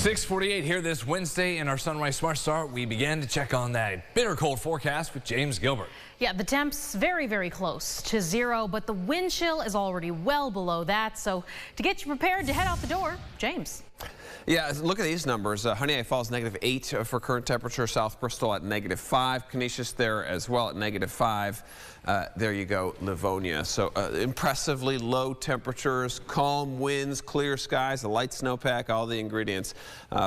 6:48 here this Wednesday in our Sunrise Smart Start. We began to check on that bitter cold forecast with James Gilbert. Yeah, the temps very close to zero, but the wind chill is already well below that. So to get you prepared to head out the door, James. Yeah, look at these numbers. Honey Falls -8 for current temperature. South Bristol at -5. Canisius there as well at -5. There you go, Livonia. So impressively low temperatures, calm winds, clear skies, a light snowpack, all the ingredients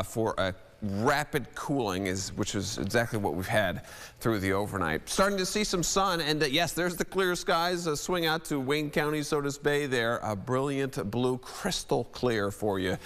for a rapid cooling, which is exactly what we've had through the overnight. Starting to see some sun, and yes, there's the clear skies. Swing out to Wayne County, Sodas Bay there. A brilliant blue, crystal clear for you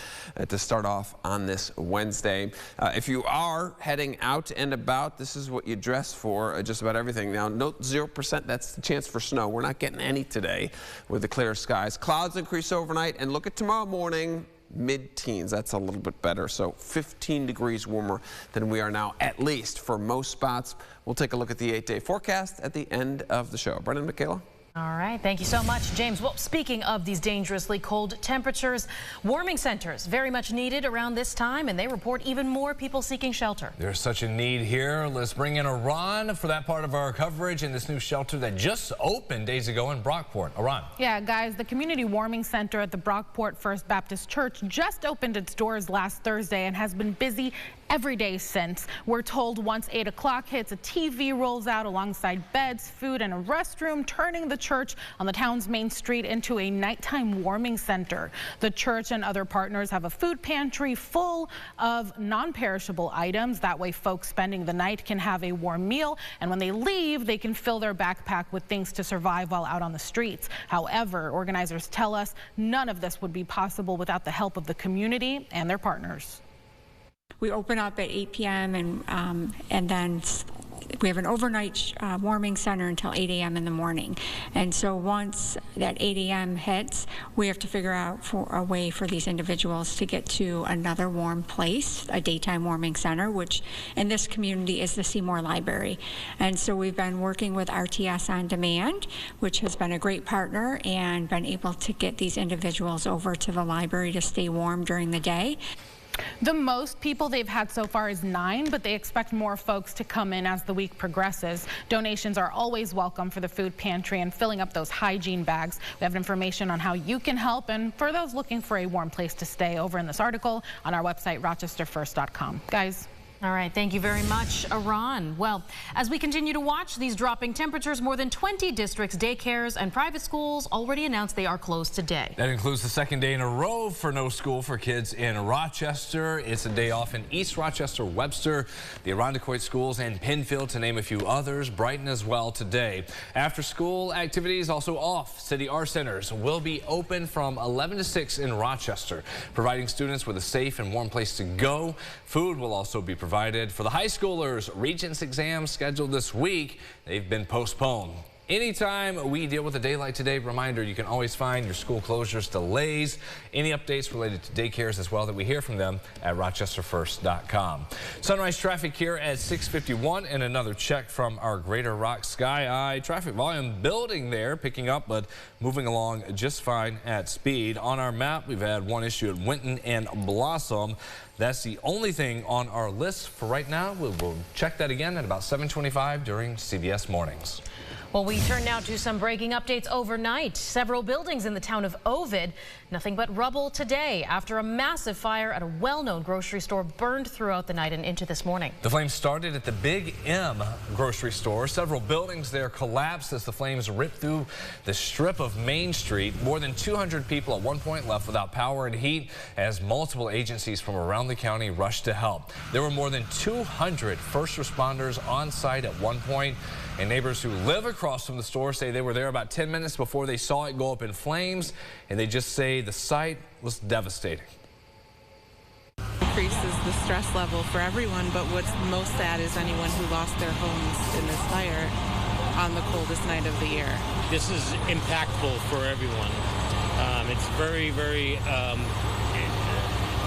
to start off on this Wednesday. If you are heading out and about, this is what you dress for, just about everything. Now, note 0%, that's the chance for snow. We're not getting any today with the clear skies. Clouds increase overnight, and look at tomorrow morning. Mid-teens, that's a little bit better, so 15 degrees warmer than we are now, at least for most spots. We'll take a look at the 8-day forecast at the end of the show. Brendan, Michaela? All right, thank you so much, James. Well, speaking of these dangerously cold temperatures, warming centers very much needed around this time, and they report even more people seeking shelter. There's such a need here. Let's bring in Aran for that part of our coverage in this new shelter that just opened days ago in Brockport. Aran. Yeah, guys, the community warming center at the Brockport First Baptist Church just opened its doors last Thursday and has been busy every day since. We're told once 8 o'clock hits, a TV rolls out alongside beds, food, and a restroom, turning the church on the town's main street into a nighttime warming center. The church and other partners have a food pantry full of non-perishable items. That way folks spending the night can have a warm meal, and when they leave, they can fill their backpack with things to survive while out on the streets. However, organizers tell us none of this would be possible without the help of the community and their partners. We open up at 8 p.m. and then we have an overnight warming center until 8 a.m. in the morning. And so once that 8 a.m. hits, we have to figure out a way for these individuals to get to another warm place, a daytime warming center, which in this community is the Seymour Library. And so we've been working with RTS On Demand, which has been a great partner, and been able to get these individuals over to the library to stay warm during the day. The most people they've had so far is 9, but they expect more folks to come in as the week progresses. Donations are always welcome for the food pantry and filling up those hygiene bags. We have information on how you can help, and for those looking for a warm place to stay, over in this article on our website, rochesterfirst.com. Guys. All right, thank you very much, Aran. Well, as we continue to watch these dropping temperatures, more than 20 districts, daycares, and private schools already announced they are closed today. That includes the second day in a row for no school for kids in Rochester. It's a day off in East Rochester, Webster, the Irondequoit schools, and Penfield, to name a few others. Brighton as well today. After school activities also off. City art centers will be open from 11 to 6 in Rochester, providing students with a safe and warm place to go. Food will also be provided. For the high schoolers, Regents exams scheduled this week, they've been postponed. Anytime we deal with a day like today, reminder, you can always find your school closures, delays, any updates related to daycares as well that we hear from them at rochesterfirst.com. Sunrise traffic here at 6:51, and another check from our Greater Rock Sky Eye. Traffic volume building there, picking up, but moving along just fine at speed. On our map, we've had one issue at Winton and Blossom. That's the only thing on our list for right now. We'll check that again at about 7:25 during CBS Mornings. Well, we turn now to some breaking updates overnight. Several buildings in the town of Ovid, nothing but rubble today after a massive fire at a well-known grocery store burned throughout the night and into this morning. The flames started at the Big M grocery store. Several buildings there collapsed as the flames ripped through the strip of Main Street. More than 200 people at one point left without power and heat as multiple agencies from around the county rushed to help. There were more than 200 first responders on site at one point, and neighbors who live across from the store say they were there about 10 minutes before they saw it go up in flames, and they just say the sight was devastating. Increases the stress level for everyone, but what's most sad is anyone who lost their homes in this fire on the coldest night of the year. This is impactful for everyone. It's very,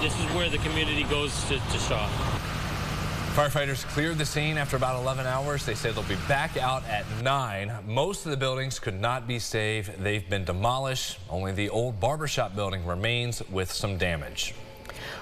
this is where the community goes to shop. Firefighters cleared the scene after about 11 hours. They say they'll be back out at 9. Most of the buildings could not be saved. They've been demolished. Only the old barbershop building remains with some damage.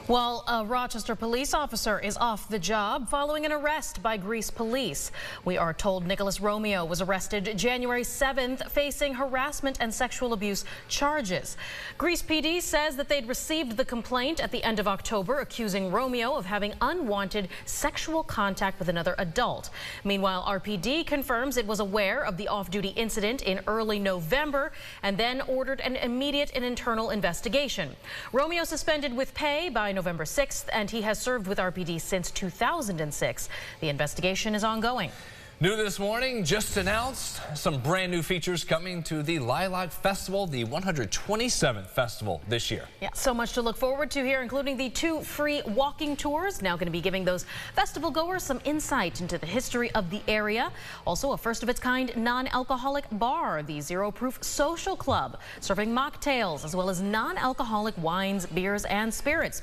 Well, a Rochester police officer is off the job following an arrest by Greece police. We are told Nicholas Romeo was arrested January 7th facing harassment and sexual abuse charges. Greece PD says that they'd received the complaint at the end of October accusing Romeo of having unwanted sexual contact with another adult. Meanwhile, RPD confirms it was aware of the off-duty incident in early November and then ordered an immediate and internal investigation. Romeo suspended with pay by November 6th, and he has served with RPD since 2006. The investigation is ongoing. New this morning, just announced some brand new features coming to the Lilac Festival, the 127th festival this year. Yeah, so much to look forward to here, including the 2 free walking tours, now going to be giving those festival goers some insight into the history of the area. Also, a first-of-its-kind non-alcoholic bar, the Zero Proof Social Club, serving mocktails as well as non-alcoholic wines, beers, and spirits.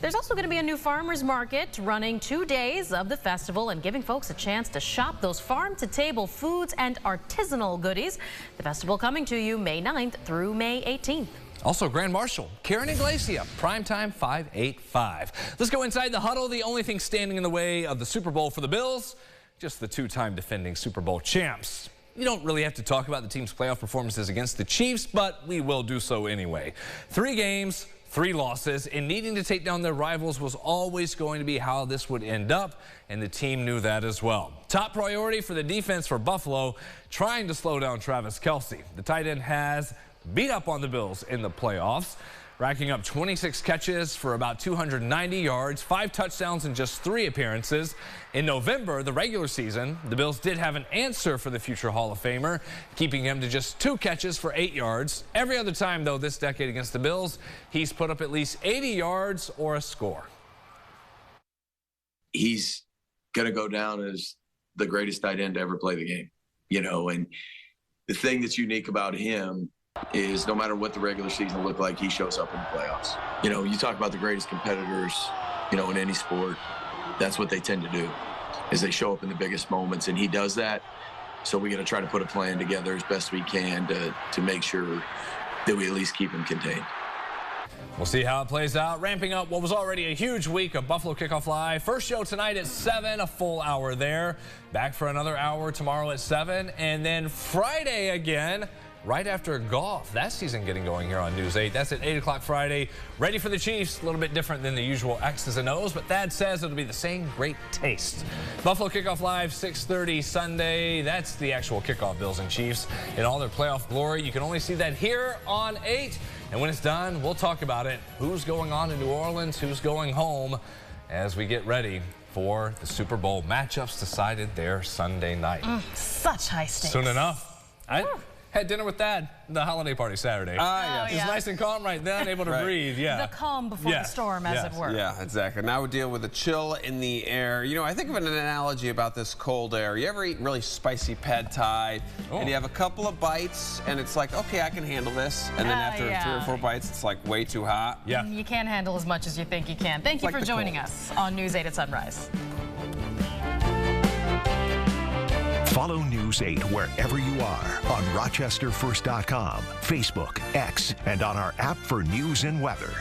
There's also going to be a new farmers market running 2 days of the festival and giving folks a chance to shop those farm-to-table foods and artisanal goodies. The festival coming to you May 9th through May 18th. Also, Grand Marshal Karen Iglesia, primetime 585. Let's go inside the huddle. The only thing standing in the way of the Super Bowl for the Bills, just the 2-time defending Super Bowl champs. You don't really have to talk about the team's playoff performances against the Chiefs, but we will do so anyway. 3 games, 3 losses, and needing to take down their rivals was always going to be how this would end up, and the team knew that as well. Top priority for the defense for Buffalo, trying to slow down Travis Kelce. The tight end has beat up on the Bills in the playoffs, racking up 26 catches for about 290 yards, 5 touchdowns in just 3 appearances. In November, the regular season, the Bills did have an answer for the future Hall of Famer, keeping him to just 2 catches for 8 yards. Every other time, though, this decade against the Bills, he's put up at least 80 yards or a score. He's going to go down as the greatest tight end to ever play the game, you know, and the thing that's unique about him is no matter what the regular season looked like, he shows up in the playoffs. You know, you talk about the greatest competitors, you know, in any sport, that's what they tend to do, is they show up in the biggest moments, and he does that. So we got to try to put a plan together as best we can to make sure that we at least keep him contained. We'll see how it plays out, ramping up what was already a huge week of Buffalo Kickoff Live. First show tonight at 7, a full hour there. Back for another hour tomorrow at 7, and then Friday again, right after golf. That season getting going here on News 8. That's at 8 o'clock Friday. Ready for the Chiefs. A little bit different than the usual X's and O's, but Thad says it'll be the same great taste. Buffalo Kickoff Live, 6:30 Sunday. That's the actual kickoff, Bills and Chiefs in all their playoff glory. You can only see that here on 8. And when it's done, we'll talk about it. Who's going on in New Orleans, who's going home, as we get ready for the Super Bowl matchups decided there Sunday night. Such high stakes. Soon enough. I had dinner with Dad the holiday party Saturday. Yeah. It was nice and calm right then, able to breathe. Yeah. The calm before the storm, as it were. Yeah, exactly. Now we deal with the chill in the air. You know, I think of an analogy about this cold air. You ever eat really spicy pad thai, and you have a couple of bites, and it's like, okay, I can handle this. And then after 3 or 4 bites, it's like way too hot. Yeah. You can't handle as much as you think you can. Thank you for joining us on News 8 at Sunrise. Follow News 8 wherever you are on RochesterFirst.com, Facebook, X, and on our app for news and weather.